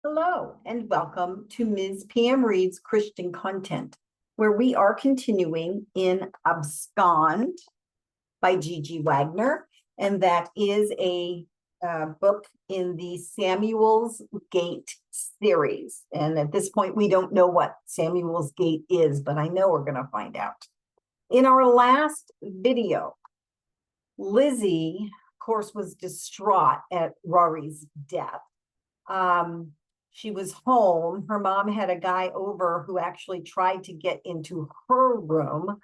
Hello, and welcome to Ms. PM Reads Christian Content, where we are continuing in Abscond by GG Wagner, and that is a book in the Samuel's Gate series. And at this point, we don't know what Samuel's Gate is, but I know we're going to find out. In our last video, Lyzee, of course, was distraught at Rory's death. She was home. Her mom had a guy over who actually tried to get into her room,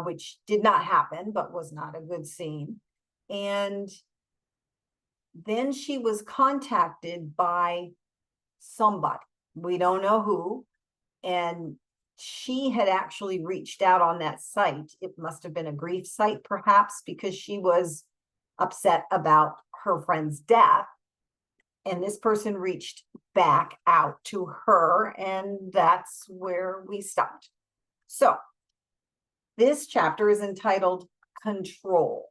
which did not happen, but was not a good scene. And then she was contacted by somebody. We don't know who. And she had actually reached out on that site. It must have been a grief site, perhaps, because she was upset about her friend's death. And this person reached back out to her, and that's where we stopped. So this chapter is entitled Control.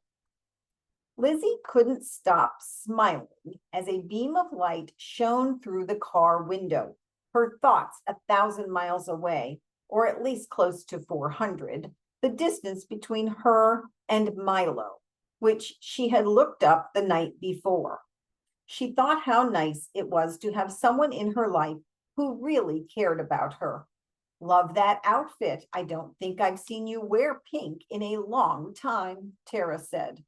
Lyzee couldn't stop smiling as a beam of light shone through the car window, her thoughts 1,000 miles away, or at least close to 400, the distance between her and Milo, which she had looked up the night before. She thought how nice it was to have someone in her life who really cared about her. Love that outfit. I don't think I've seen you wear pink in a long time, Tara said.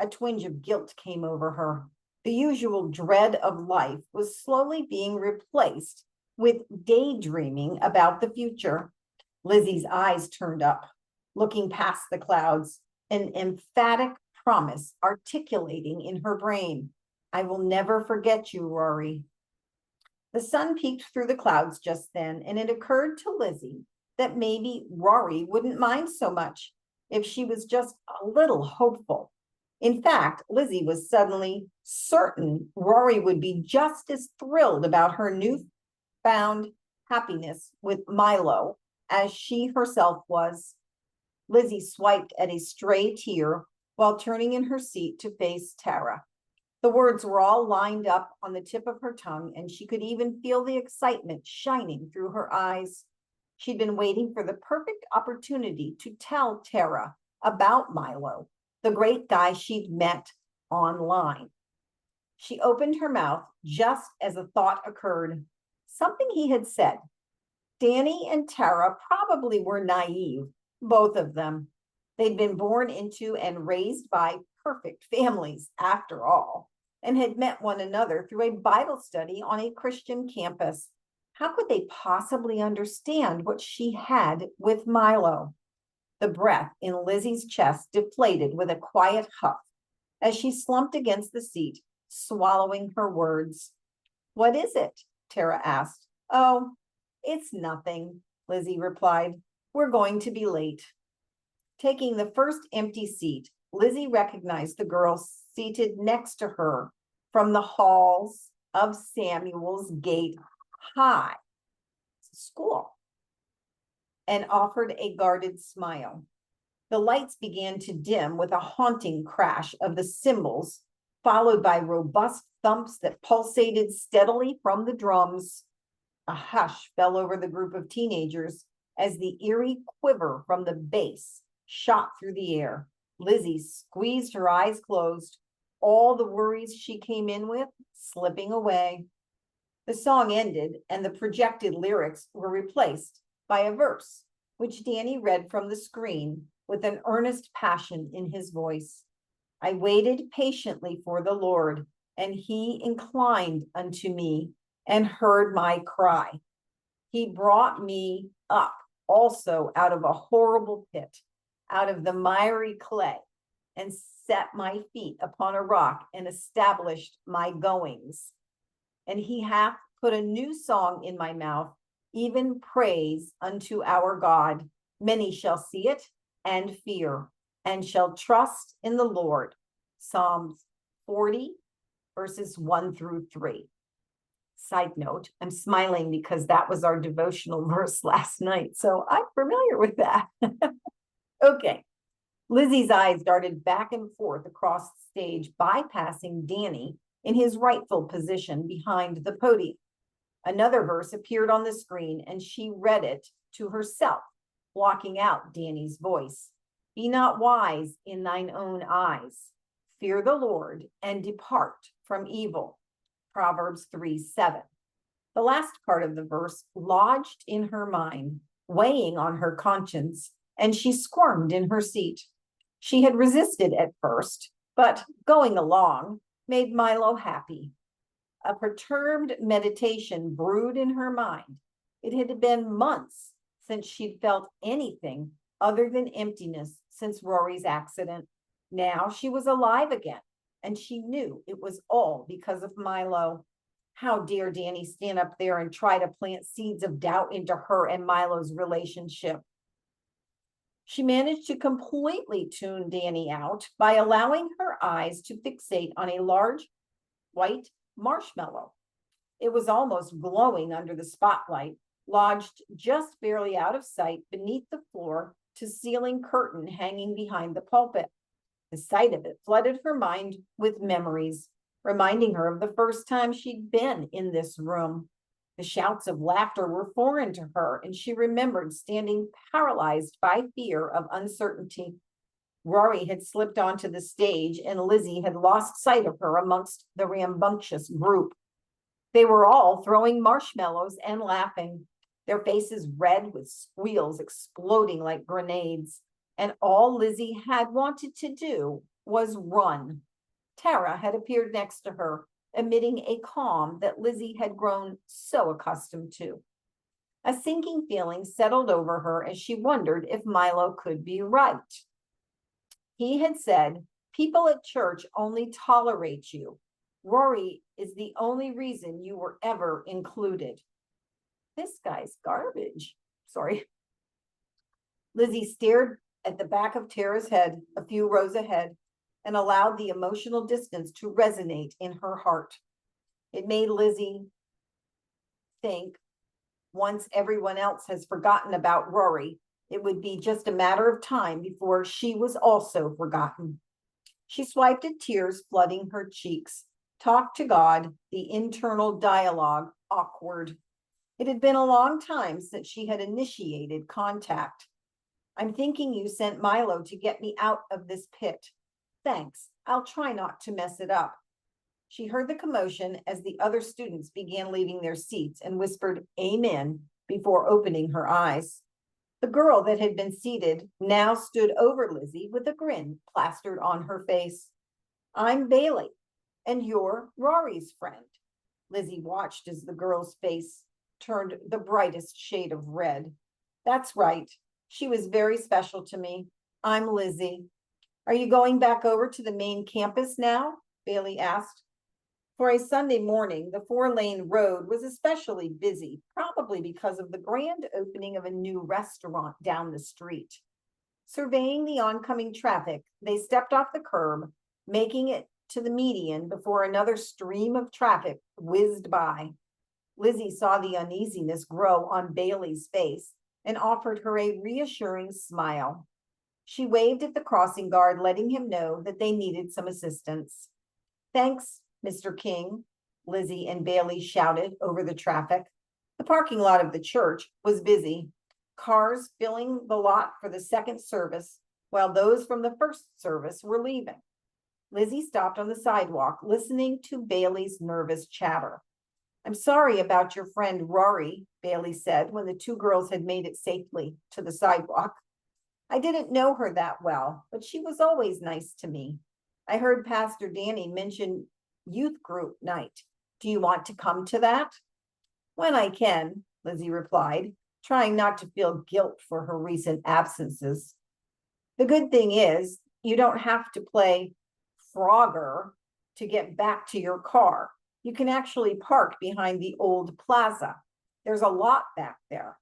A twinge of guilt came over her. The usual dread of life was slowly being replaced with daydreaming about the future. Lyzee's eyes turned up, looking past the clouds, an emphatic promise articulating in her brain. I will never forget you, Rory. The sun peeked through the clouds just then, and it occurred to Lyzee that maybe Rory wouldn't mind so much if she was just a little hopeful. In fact, Lyzee was suddenly certain Rory would be just as thrilled about her newfound happiness with Milo as she herself was. Lyzee swiped at a stray tear while turning in her seat to face Tara. The words were all lined up on the tip of her tongue, and she could even feel the excitement shining through her eyes. She'd been waiting for the perfect opportunity to tell Tara about Milo, the great guy she'd met online. She opened her mouth just as a thought occurred. Something he had said. Danny and Tara probably were naive, both of them. They'd been born into and raised by perfect families, after all, and had met one another through a Bible study on a Christian campus. How could they possibly understand what she had with Milo? The breath in Lyzee's chest deflated with a quiet huff as she slumped against the seat, swallowing her words. What is it? Tara asked. Oh, it's nothing, Lyzee replied. We're going to be late. Taking the first empty seat, Lyzee recognized the girl seated next to her from the halls of Samuel's Gate High School and offered a guarded smile. The lights began to dim with a haunting crash of the cymbals, followed by robust thumps that pulsated steadily from the drums. A hush fell over the group of teenagers as the eerie quiver from the bass shot through the air. Lyzee squeezed her eyes closed, all the worries she came in with slipping away. The song ended, and the projected lyrics were replaced by a verse, which Danny read from the screen with an earnest passion in his voice. I waited patiently for the Lord, and he inclined unto me and heard my cry. He brought me up also out of a horrible pit, out of the miry clay, and set my feet upon a rock and established my goings. And he hath put a new song in my mouth, even praise unto our God. Many shall see it and fear, and shall trust in the Lord. Psalms 40, verses 1 through 3. Side note, I'm smiling because that was our devotional verse last night, so I'm familiar with that. Okay. Lyzee's eyes darted back and forth across the stage, bypassing Danny in his rightful position behind the podium. Another verse appeared on the screen, and she read it to herself, blocking out Danny's voice. Be not wise in thine own eyes. Fear the Lord and depart from evil. Proverbs 3:7. The last part of the verse lodged in her mind, weighing on her conscience, and she squirmed in her seat. She had resisted at first, but going along made Milo happy. A perturbed meditation brewed in her mind. It had been months since she'd felt anything other than emptiness since Rory's accident. Now she was alive again, and she knew it was all because of Milo. How dare Danny stand up there and try to plant seeds of doubt into her and Milo's relationship? She managed to completely tune Danny out by allowing her eyes to fixate on a large white marshmallow. It was almost glowing under the spotlight, lodged just barely out of sight beneath the floor to ceiling curtain hanging behind the pulpit. The sight of it flooded her mind with memories, reminding her of the first time she'd been in this room. The shouts of laughter were foreign to her, and she remembered standing paralyzed by fear of uncertainty. Rory had slipped onto the stage, and Lyzee had lost sight of her amongst the rambunctious group. They were all throwing marshmallows and laughing, their faces red with squeals exploding like grenades. And all Lyzee had wanted to do was run. Tara had appeared next to her, emitting a calm that Lyzee had grown so accustomed to. A sinking feeling settled over her as she wondered if Milo could be right. He had said, people at church only tolerate you. Rory is the only reason you were ever included. This guy's garbage. Sorry. Lyzee stared at the back of Tara's head, a few rows ahead, and allowed the emotional distance to resonate in her heart. It made Lyzee think once everyone else has forgotten about Rory, it would be just a matter of time before she was also forgotten. She swiped at tears flooding her cheeks. Talk to God, the internal dialogue awkward. It had been a long time since she had initiated contact. I'm thinking you sent Milo to get me out of this pit. Thanks. I'll try not to mess it up. She heard the commotion as the other students began leaving their seats and whispered amen before opening her eyes. The girl that had been seated now stood over Lyzee with a grin plastered on her face. I'm Bailey, and you're Rory's friend. Lyzee watched as the girl's face turned the brightest shade of red. That's right. She was very special to me. I'm Lyzee. Are you going back over to the main campus now? Bailey asked. For a Sunday morning, the 4-lane road was especially busy, probably because of the grand opening of a new restaurant down the street. Surveying the oncoming traffic, they stepped off the curb, making it to the median before another stream of traffic whizzed by. Lyzee saw the uneasiness grow on Bailey's face and offered her a reassuring smile. She waved at the crossing guard, letting him know that they needed some assistance. Thanks, Mr. King, Lyzee and Bailey shouted over the traffic. The parking lot of the church was busy, cars filling the lot for the second service, while those from the first service were leaving. Lyzee stopped on the sidewalk, listening to Bailey's nervous chatter. I'm sorry about your friend Rory, Bailey said when the two girls had made it safely to the sidewalk. I didn't know her that well, but she was always nice to me. I heard Pastor Danny mention youth group night. Do you want to come to that? When I can, Lyzee replied, trying not to feel guilt for her recent absences. The good thing is, you don't have to play Frogger to get back to your car. You can actually park behind the old plaza. There's a lot back there.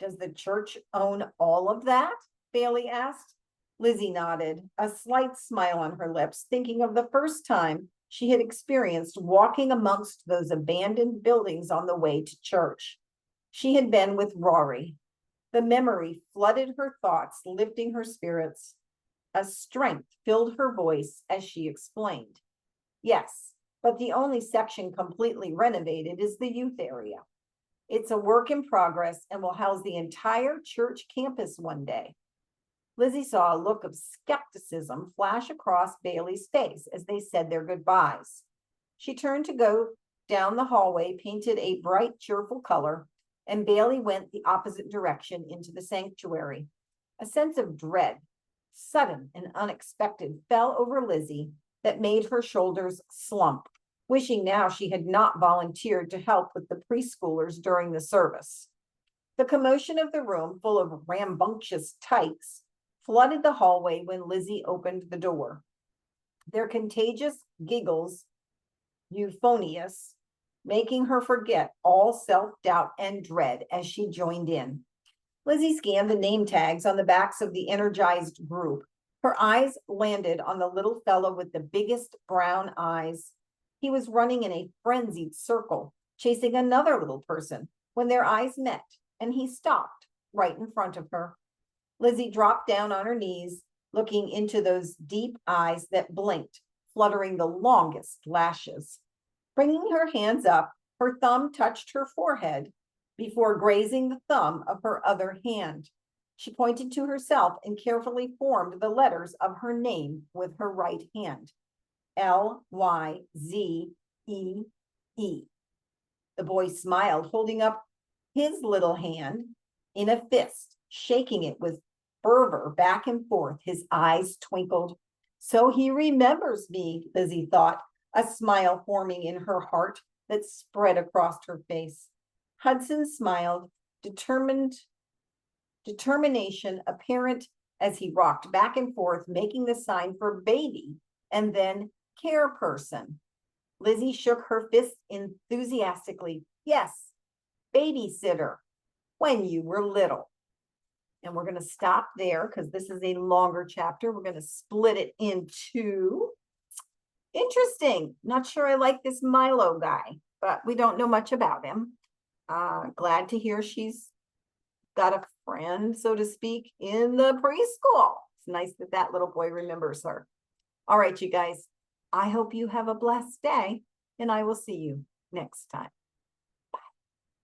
Does the church own all of that? Bailey asked. Lyzee nodded, a slight smile on her lips, thinking of the first time she had experienced walking amongst those abandoned buildings on the way to church. She had been with Rory. The memory flooded her thoughts, lifting her spirits. A strength filled her voice as she explained. Yes, but the only section completely renovated is the youth area. It's a work in progress and will house the entire church campus one day. Lyzee saw a look of skepticism flash across Bailey's face as they said their goodbyes. She turned to go down the hallway, painted a bright, cheerful color, and Bailey went the opposite direction into the sanctuary. A sense of dread, sudden and unexpected, fell over Lyzee that made her shoulders slump, wishing now she had not volunteered to help with the preschoolers during the service. The commotion of the room, full of rambunctious tykes, flooded the hallway when Lyzee opened the door. Their contagious giggles, euphonious, making her forget all self-doubt and dread as she joined in. Lyzee scanned the name tags on the backs of the energized group. Her eyes landed on the little fellow with the biggest brown eyes. He was running in a frenzied circle, chasing another little person when their eyes met, and he stopped right in front of her. Lyzee dropped down on her knees, looking into those deep eyes that blinked, fluttering the longest lashes. Bringing her hands up, her thumb touched her forehead before grazing the thumb of her other hand. She pointed to herself and carefully formed the letters of her name with her right hand. Lyzee. The boy smiled, holding up his little hand in a fist, shaking it with fervor back and forth. His eyes twinkled. So he remembers me, Lyzee thought, a smile forming in her heart that spread across her face. Hudson smiled, determination apparent as he rocked back and forth, making the sign for baby and then care person. Lyzee shook her fist enthusiastically. Yes, babysitter, when you were little. And we're going to stop there because this is a longer chapter. We're going to split it into, interesting. Not sure I like this Milo guy, but we don't know much about him. Glad to hear she's got a friend, so to speak, in the preschool. It's nice that that little boy remembers her. All right, you guys, I hope you have a blessed day, and I will see you next time.